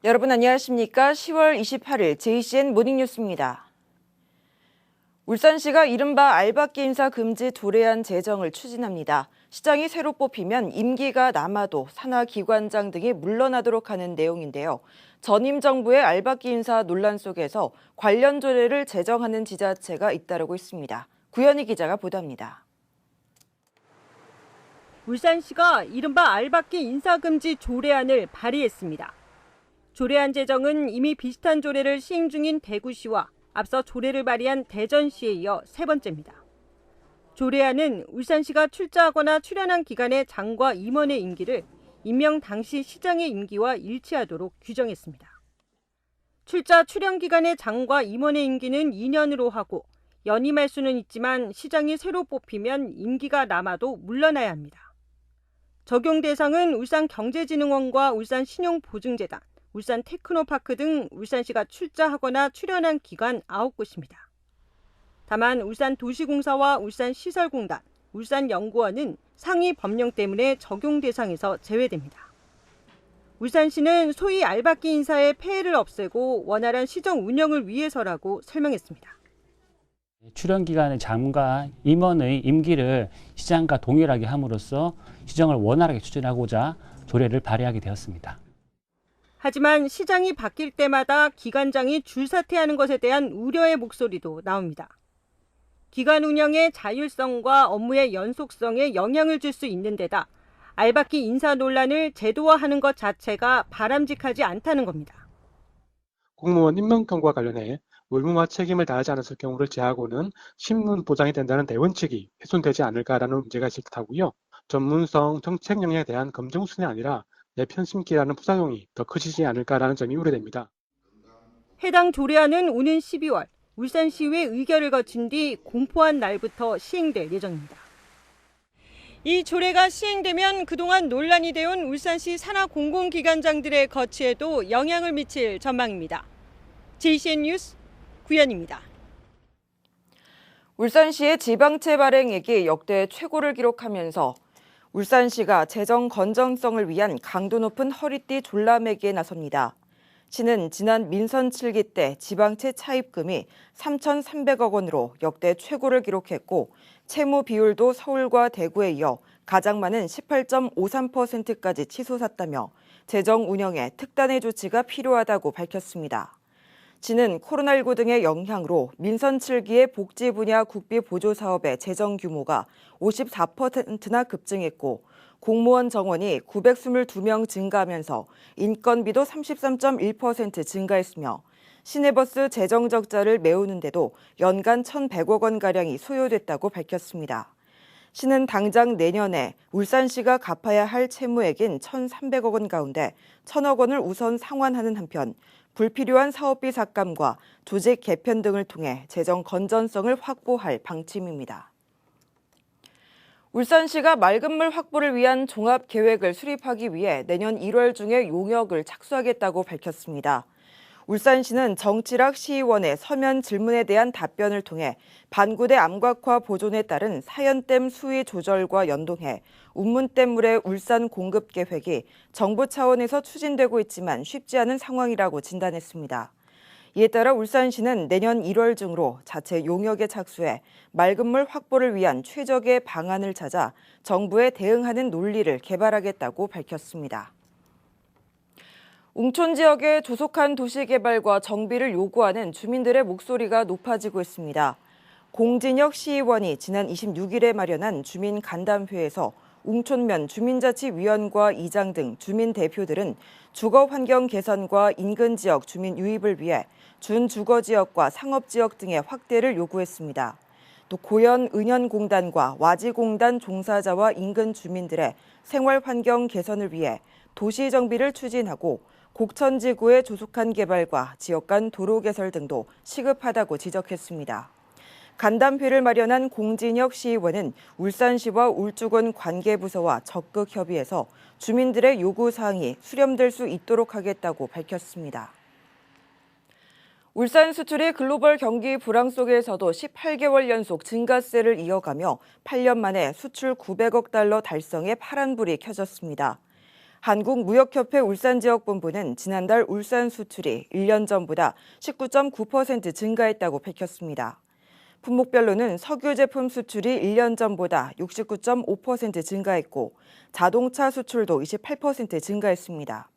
여러분 안녕하십니까? 10월 28일 JCN 모닝뉴스입니다. 울산시가 이른바 알박기 인사 금지 도래안 제정을 추진합니다. 시장이 새로 뽑히면 임기가 남아도 산하기관장 등이 물러나도록 하는 내용인데요. 전임 정부의 알박기 인사 논란 속에서 관련 조례를 제정하는 지자체가 잇따르고 있습니다. 구현희 기자가 보도합니다. 울산시가 이른바 알박기 인사금지 조례안을 발의했습니다. 조례안 제정은 이미 비슷한 조례를 시행 중인 대구시와 앞서 조례를 발의한 대전시에 이어 세 번째입니다. 조례안은 울산시가 출자하거나 출연한 기간의 장과 임원의 임기를 임명 당시 시장의 임기와 일치하도록 규정했습니다. 출자 출연 기간의 장과 임원의 임기는 2년으로 하고 연임할 수는 있지만 시장이 새로 뽑히면 임기가 남아도 물러나야 합니다. 적용 대상은 울산경제진흥원과 울산신용보증재단, 울산 테크노파크 등 울산시가 출자하거나 출연한 기관 9곳입니다. 다만 울산도시공사와 울산시설공단, 울산연구원은 상위 법령 때문에 적용 대상에서 제외됩니다. 울산시는 소위 알박기 인사의 폐해를 없애고 원활한 시정 운영을 위해서라고 설명했습니다. 출연 기간의 장과 임원의 임기를 시장과 동일하게 함으로써 시정을 원활하게 추진하고자 조례를 발의하게 되었습니다. 하지만 시장이 바뀔 때마다 기관장이 줄사퇴하는 것에 대한 우려의 목소리도 나옵니다. 기관 운영의 자율성과 업무의 연속성에 영향을 줄 수 있는 데다 알박기 인사 논란을 제도화하는 것 자체가 바람직하지 않다는 겁니다. 공무원 임명권과 관련해 의무와 책임을 다하지 않았을 경우를 제하고는 신분 보장이 된다는 대원칙이 훼손되지 않을까라는 문제가 있을 듯하고요. 전문성, 정책 영역에 대한 검증 우선이 아니라 내 편심기라는 부작용이 더 커지지 않을까라는 점이 우려됩니다. 해당 조례안은 오는 12월 울산시의회 의결을 거친 뒤 공포한 날부터 시행될 예정입니다. 이 조례가 시행되면 그동안 논란이 되어온 울산시 산하 공공기관장들의 거취에도 영향을 미칠 전망입니다. JCN 뉴스 구현입니다. 울산시의 지방채 발행액이 역대 최고를 기록하면서 울산시가 재정 건전성을 위한 강도 높은 허리띠 졸라매기에 나섭니다. 시는 지난 민선 7기 때 지방채 차입금이 3,300억 원으로 역대 최고를 기록했고 채무 비율도 서울과 대구에 이어 가장 많은 18.53%까지 치솟았다며 재정 운영에 특단의 조치가 필요하다고 밝혔습니다. 시는 코로나19 등의 영향으로 민선 7기의 복지 분야 국비 보조 사업의 재정 규모가 54%나 급증했고 공무원 정원이 922명 증가하면서 인건비도 33.1% 증가했으며 시내버스 재정 적자를 메우는데도 연간 1,100억 원가량이 소요됐다고 밝혔습니다. 시는 당장 내년에 울산시가 갚아야 할 채무액인 1,300억 원 가운데 1,000억 원을 우선 상환하는 한편 불필요한 사업비 삭감과 조직 개편 등을 통해 재정 건전성을 확보할 방침입니다. 울산시가 맑은 물 확보를 위한 종합계획을 수립하기 위해 내년 1월 중에 용역을 착수하겠다고 밝혔습니다. 울산시는 정치락 시의원의 서면 질문에 대한 답변을 통해 반구대 암각화 보존에 따른 사연댐 수위 조절과 연동해 운문댐물의 울산 공급 계획이 정부 차원에서 추진되고 있지만 쉽지 않은 상황이라고 진단했습니다. 이에 따라 울산시는 내년 1월 중으로 자체 용역에 착수해 맑은 물 확보를 위한 최적의 방안을 찾아 정부에 대응하는 논리를 개발하겠다고 밝혔습니다. 웅촌 지역의 조속한 도시개발과 정비를 요구하는 주민들의 목소리가 높아지고 있습니다. 공진혁 시의원이 지난 26일에 마련한 주민 간담회에서 웅촌면 주민자치위원과 이장 등 주민 대표들은 주거 환경 개선과 인근 지역 주민 유입을 위해 준주거지역과 상업지역 등의 확대를 요구했습니다. 또 고현 은현공단과 와지공단 종사자와 인근 주민들의 생활 환경 개선을 위해 도시 정비를 추진하고 곡천지구의 조속한 개발과 지역 간 도로 개설 등도 시급하다고 지적했습니다. 간담회를 마련한 공진혁 시의원은 울산시와 울주군 관계부서와 적극 협의해서 주민들의 요구사항이 수렴될 수 있도록 하겠다고 밝혔습니다. 울산 수출이 글로벌 경기 불황 속에서도 18개월 연속 증가세를 이어가며 8년 만에 수출 900억 달러 달성에 파란불이 켜졌습니다. 한국무역협회 울산지역본부는 지난달 울산 수출이 1년 전보다 19.9% 증가했다고 밝혔습니다. 품목별로는 석유 제품 수출이 1년 전보다 69.5% 증가했고 자동차 수출도 28% 증가했습니다.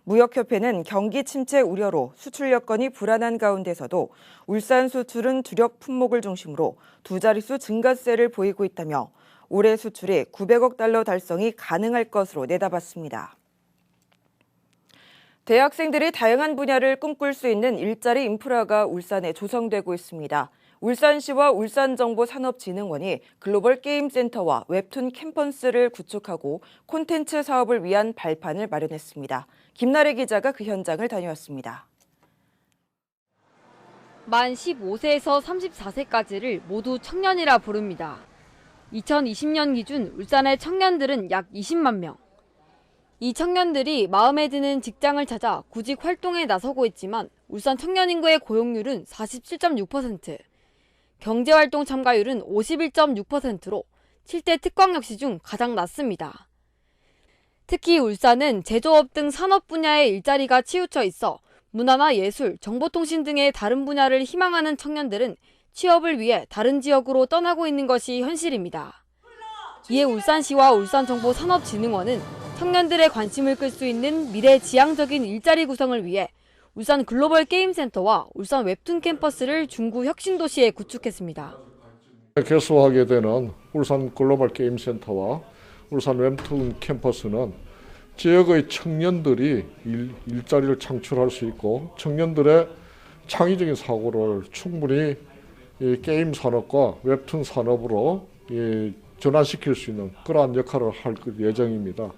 무역협회는 경기 침체 우려로 수출 여건이 불안한 가운데서도 울산 수출은 주력 품목을 중심으로 두 자릿수 증가세를 보이고 있다며 올해 수출이 900억 달러 달성이 가능할 것으로 내다봤습니다. 대학생들이 다양한 분야를 꿈꿀 수 있는 일자리 인프라가 울산에 조성되고 있습니다. 울산시와 울산정보산업진흥원이 글로벌 게임센터와 웹툰 캠퍼스를 구축하고 콘텐츠 사업을 위한 발판을 마련했습니다. 김나래 기자가 그 현장을 다녀왔습니다. 만 15세에서 34세까지를 모두 청년이라 부릅니다. 2020년 기준 울산의 청년들은 약 20만 명. 이 청년들이 마음에 드는 직장을 찾아 구직 활동에 나서고 있지만 울산 청년 인구의 고용률은 47.6%, 경제활동 참가율은 51.6%로 7대 특광역시 중 가장 낮습니다. 특히 울산은 제조업 등 산업 분야의 일자리가 치우쳐 있어 문화나 예술, 정보통신 등의 다른 분야를 희망하는 청년들은 취업을 위해 다른 지역으로 떠나고 있는 것이 현실입니다. 이에 울산시와 울산정보산업진흥원은 청년들의 관심을 끌 수 있는 미래지향적인 일자리 구성을 위해 울산 글로벌 게임센터와 울산 웹툰 캠퍼스를 중구 혁신도시에 구축했습니다. 개소하게 되는 울산 글로벌 게임센터와 울산 웹툰 캠퍼스는 지역의 청년들이 일자리를 창출할 수 있고 청년들의 창의적인 사고를 충분히 게임 산업과 웹툰 산업으로 전환시킬 수 있는 그러한 역할을 할 예정입니다.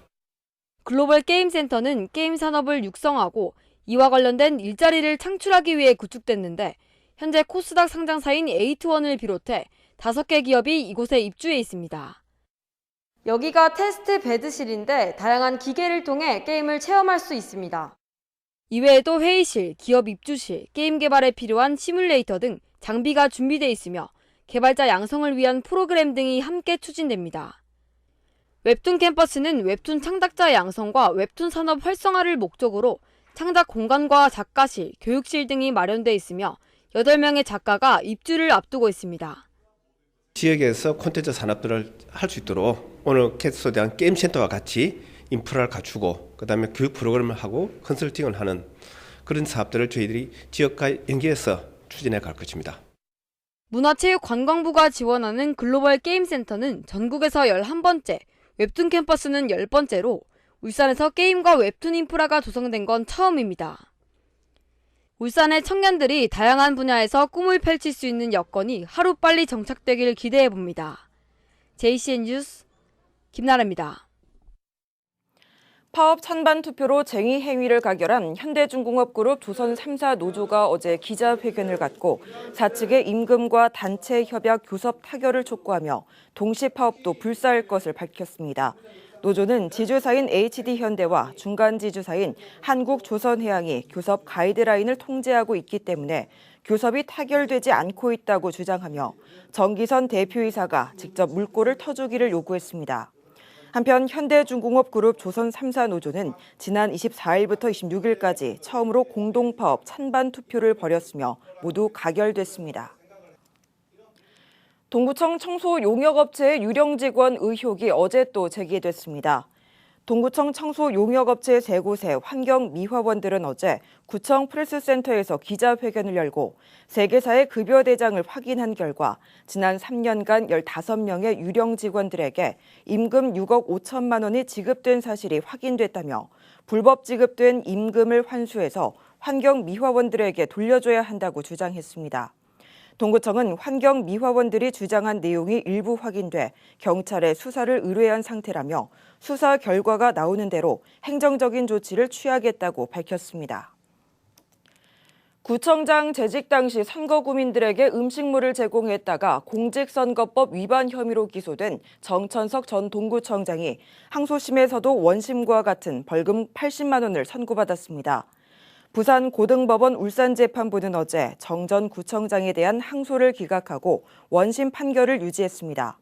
글로벌 게임센터는 게임 산업을 육성하고 이와 관련된 일자리를 창출하기 위해 구축됐는데 현재 코스닥 상장사인 에이트원을 비롯해 5개 기업이 이곳에 입주해 있습니다. 여기가 테스트 베드실인데 다양한 기계를 통해 게임을 체험할 수 있습니다. 이외에도 회의실, 기업 입주실, 게임 개발에 필요한 시뮬레이터 등 장비가 준비돼 있으며 개발자 양성을 위한 프로그램 등이 함께 추진됩니다. 웹툰 캠퍼스는 웹툰 창작자 양성과 웹툰 산업 활성화를 목적으로 창작 공간과 작가실, 교육실 등이 마련돼 있으며 8명의 작가가 입주를 앞두고 있습니다. 지역에서 콘텐츠 산업들을 할 수 있도록 오늘 캐스트에 대한 게임센터와 같이 인프라를 갖추고 그다음에 교육 프로그램을 하고 컨설팅을 하는 그런 사업들을 저희들이 지역과 연계해서 추진해 갈 것입니다. 문화체육관광부가 지원하는 글로벌 게임센터는 전국에서 11번째, 웹툰 캠퍼스는 10번째로 울산에서 게임과 웹툰 인프라가 조성된 건 처음입니다. 울산의 청년들이 다양한 분야에서 꿈을 펼칠 수 있는 여건이 하루빨리 정착되길 기대해봅니다. JCN 뉴스 김나래입니다. 파업 찬반 투표로 쟁의 행위를 가결한 현대중공업그룹 조선 3사 노조가 어제 기자회견을 갖고 사측의 임금과 단체 협약 교섭 타결을 촉구하며 동시 파업도 불사할 것을 밝혔습니다. 노조는 지주사인 HD현대와 중간 지주사인 한국조선해양이 교섭 가이드라인을 통제하고 있기 때문에 교섭이 타결되지 않고 있다고 주장하며 정기선 대표이사가 직접 물꼬를 터주기를 요구했습니다. 한편 현대중공업그룹 조선 3사 노조는 지난 24일부터 26일까지 처음으로 공동파업 찬반 투표를 벌였으며 모두 가결됐습니다. 동구청 청소용역업체의 유령 직원 의혹이 어제 또 제기됐습니다. 동구청 청소용역업체 3곳의 환경미화원들은 어제 구청 프레스센터에서 기자회견을 열고 3개사의 급여 대장을 확인한 결과 지난 3년간 15명의 유령 직원들에게 임금 6억 5천만 원이 지급된 사실이 확인됐다며 불법 지급된 임금을 환수해서 환경미화원들에게 돌려줘야 한다고 주장했습니다. 동구청은 환경미화원들이 주장한 내용이 일부 확인돼 경찰에 수사를 의뢰한 상태라며 수사 결과가 나오는 대로 행정적인 조치를 취하겠다고 밝혔습니다. 구청장 재직 당시 선거구민들에게 음식물을 제공했다가 공직선거법 위반 혐의로 기소된 정천석 전 동구청장이 항소심에서도 원심과 같은 벌금 80만 원을 선고받았습니다. 부산고등법원 울산재판부는 어제 정 전 구청장에 대한 항소를 기각하고 원심 판결을 유지했습니다.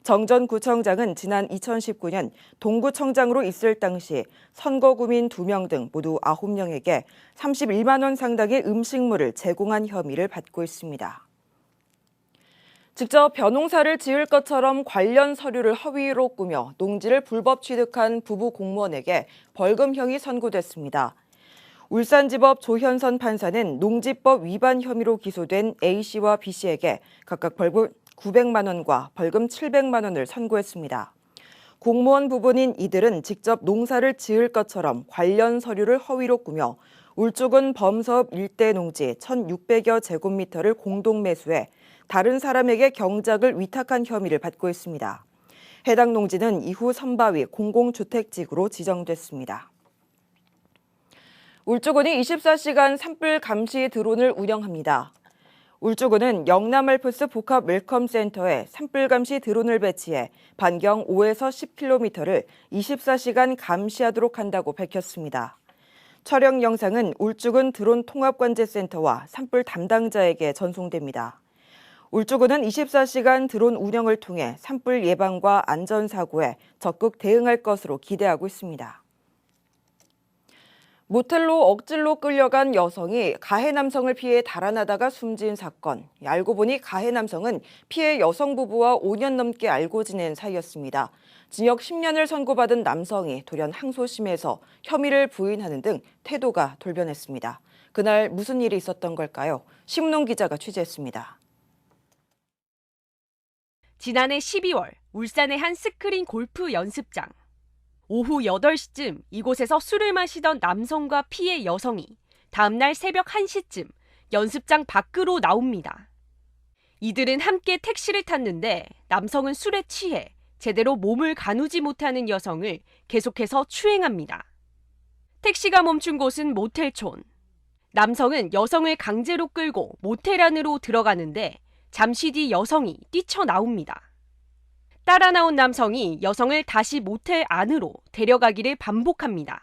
정 전 구청장은 지난 2019년 동구청장으로 있을 당시 선거구민 2명 등 모두 9명에게 31만 원 상당의 음식물을 제공한 혐의를 받고 있습니다. 직접 벼농사를 지을 것처럼 관련 서류를 허위로 꾸며 농지를 불법 취득한 부부 공무원에게 벌금형이 선고됐습니다. 울산지법 조현선 판사는 농지법 위반 혐의로 기소된 A씨와 B씨에게 각각 벌금 900만 원과 벌금 700만 원을 선고했습니다. 공무원 부부인 이들은 직접 농사를 지을 것처럼 관련 서류를 허위로 꾸며 울주군 범사읍 일대 농지 1,600여 제곱미터를 공동 매수해 다른 사람에게 경작을 위탁한 혐의를 받고 있습니다. 해당 농지는 이후 선바위 공공주택지구로 지정됐습니다. 울주군이 24시간 산불 감시 드론을 운영합니다. 울주군은 영남알프스 복합 웰컴센터에 산불 감시 드론을 배치해 반경 5에서 10km를 24시간 감시하도록 한다고 밝혔습니다. 촬영 영상은 울주군 드론 통합관제센터와 산불 담당자에게 전송됩니다. 울주군은 24시간 드론 운영을 통해 산불 예방과 안전사고에 적극 대응할 것으로 기대하고 있습니다. 모텔로 억질로 끌려간 여성이 가해 남성을 피해 달아나다가 숨진 사건. 알고 보니 가해 남성은 피해 여성 부부와 5년 넘게 알고 지낸 사이였습니다. 징역 10년을 선고받은 남성이 돌연 항소심에서 혐의를 부인하는 등 태도가 돌변했습니다. 그날 무슨 일이 있었던 걸까요? 심농 기자가 취재했습니다. 지난해 12월 울산의 한 스크린 골프 연습장. 오후 8시쯤 이곳에서 술을 마시던 남성과 피해 여성이 다음날 새벽 1시쯤 연습장 밖으로 나옵니다. 이들은 함께 택시를 탔는데 남성은 술에 취해 제대로 몸을 가누지 못하는 여성을 계속해서 추행합니다. 택시가 멈춘 곳은 모텔촌. 남성은 여성을 강제로 끌고 모텔 안으로 들어가는데 잠시 뒤 여성이 뛰쳐나옵니다. 따라 나온 남성이 여성을 다시 모텔 안으로 데려가기를 반복합니다.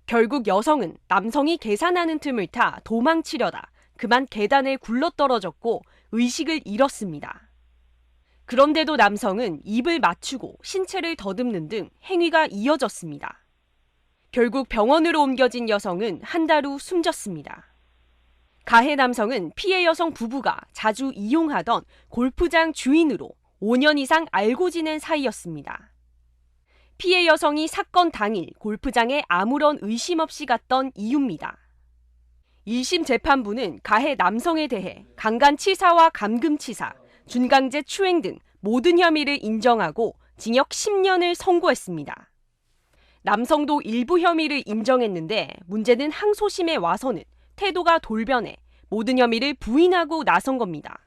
결국 여성은 남성이 계산하는 틈을 타 도망치려다 그만 계단에 굴러떨어졌고 의식을 잃었습니다. 그런데도 남성은 입을 맞추고 신체를 더듬는 등 행위가 이어졌습니다. 결국 병원으로 옮겨진 여성은 한 달 후 숨졌습니다. 가해 남성은 피해 여성 부부가 자주 이용하던 골프장 주인으로 5년 이상 알고 지낸 사이였습니다. 피해 여성이 사건 당일 골프장에 아무런 의심 없이 갔던 이유입니다. 1심 재판부는 가해 남성에 대해 강간치사와 감금치사, 준강제 추행 등 모든 혐의를 인정하고 징역 10년을 선고했습니다. 남성도 일부 혐의를 인정했는데 문제는 항소심에 와서는 태도가 돌변해 모든 혐의를 부인하고 나선 겁니다.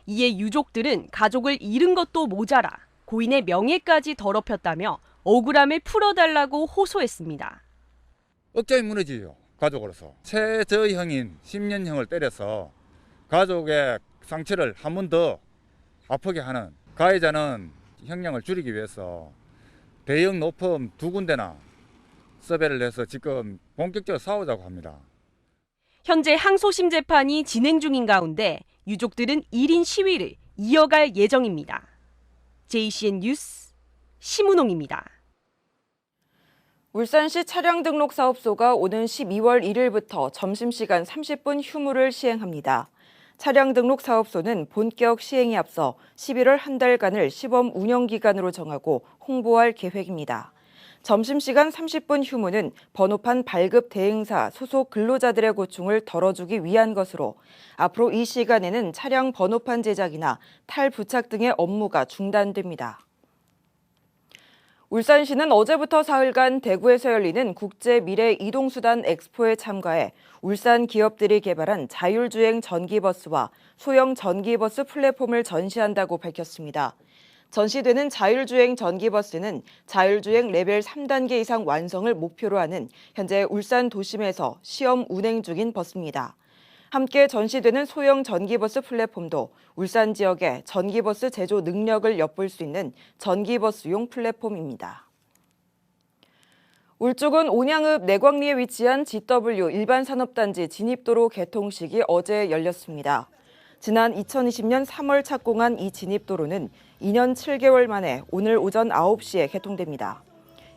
이에 유족들은 가족을 잃은 것도 모자라 고인의 명예까지 더럽혔다며 억울함을 풀어달라고 호소했습니다. 억장이 무너지죠. 가족으로서. 최저형인 10년형을 때려서 가족의 상처를 한 번 더 아프게 하는 가해자는 형량을 줄이기 위해서 대형 로펌 2군데나 섭외를 해서 지금 본격적으로 싸우자고 합니다. 현재 항소심 재판이 진행 중인 가운데 유족들은 1인 시위를 이어갈 예정입니다. JCN 뉴스 심은홍입니다. 울산시 차량 등록 사업소가 오는 12월 1일부터 점심시간 30분 휴무를 시행합니다. 차량 등록 사업소는 본격 시행에 앞서 11월 한 달간을 시범 운영 기간으로 정하고 홍보할 계획입니다. 점심시간 30분 휴무는 번호판 발급 대행사 소속 근로자들의 고충을 덜어주기 위한 것으로 앞으로 이 시간에는 차량 번호판 제작이나 탈부착 등의 업무가 중단됩니다. 울산시는 어제부터 사흘간 대구에서 열리는 국제 미래 이동수단 엑스포에 참가해 울산 기업들이 개발한 자율주행 전기버스와 소형 전기버스 플랫폼을 전시한다고 밝혔습니다. 전시되는 자율주행 전기버스는 자율주행 레벨 3단계 이상 완성을 목표로 하는 현재 울산 도심에서 시험 운행 중인 버스입니다. 함께 전시되는 소형 전기버스 플랫폼도 울산 지역의 전기버스 제조 능력을 엿볼 수 있는 전기버스용 플랫폼입니다. 울주군 온양읍 내광리에 위치한 GW 일반산업단지 진입도로 개통식이 어제 열렸습니다. 지난 2020년 3월 착공한 이 진입도로는 2년 7개월 만에 오늘 오전 9시에 개통됩니다.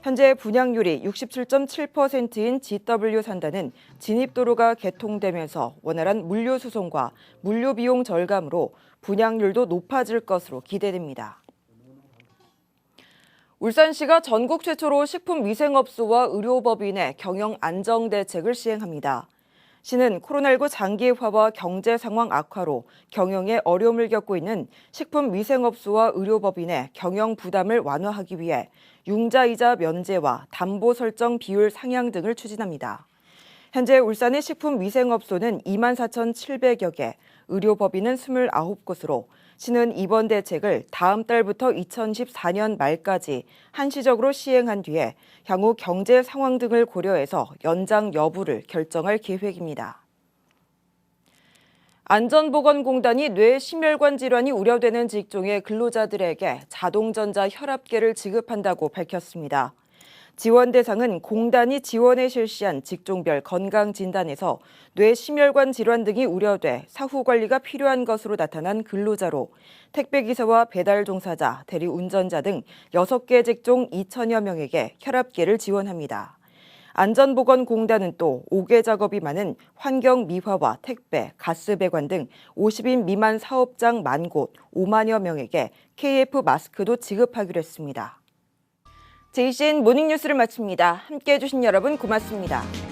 현재 분양률이 67.7%인 GW 산단은 진입도로가 개통되면서 원활한 물류 수송과 물류 비용 절감으로 분양률도 높아질 것으로 기대됩니다. 울산시가 전국 최초로 식품위생업소와 의료법인의 경영 안정 대책을 시행합니다. 시는 코로나19 장기화와 경제 상황 악화로 경영에 어려움을 겪고 있는 식품위생업소와 의료법인의 경영 부담을 완화하기 위해 융자이자 면제와 담보 설정 비율 상향 등을 추진합니다. 현재 울산의 식품위생업소는 24,700여 개, 의료법인은 29곳으로 시는 이번 대책을 다음 달부터 2014년 말까지 한시적으로 시행한 뒤에 향후 경제 상황 등을 고려해서 연장 여부를 결정할 계획입니다. 안전보건공단이 뇌심혈관 질환이 우려되는 직종의 근로자들에게 자동전자 혈압계를 지급한다고 밝혔습니다. 지원 대상은 공단이 지원에 실시한 직종별 건강진단에서 뇌심혈관 질환 등이 우려돼 사후 관리가 필요한 것으로 나타난 근로자로 택배기사와 배달 종사자, 대리운전자 등 6개 직종 2천여 명에게 혈압계를 지원합니다. 안전보건공단은 또 5개 작업이 많은 환경미화와 택배, 가스배관 등 50인 미만 사업장 10,000곳 5만여 명에게 KF 마스크도 지급하기로 했습니다. JCN 모닝뉴스를 마칩니다. 함께해 주신 여러분 고맙습니다.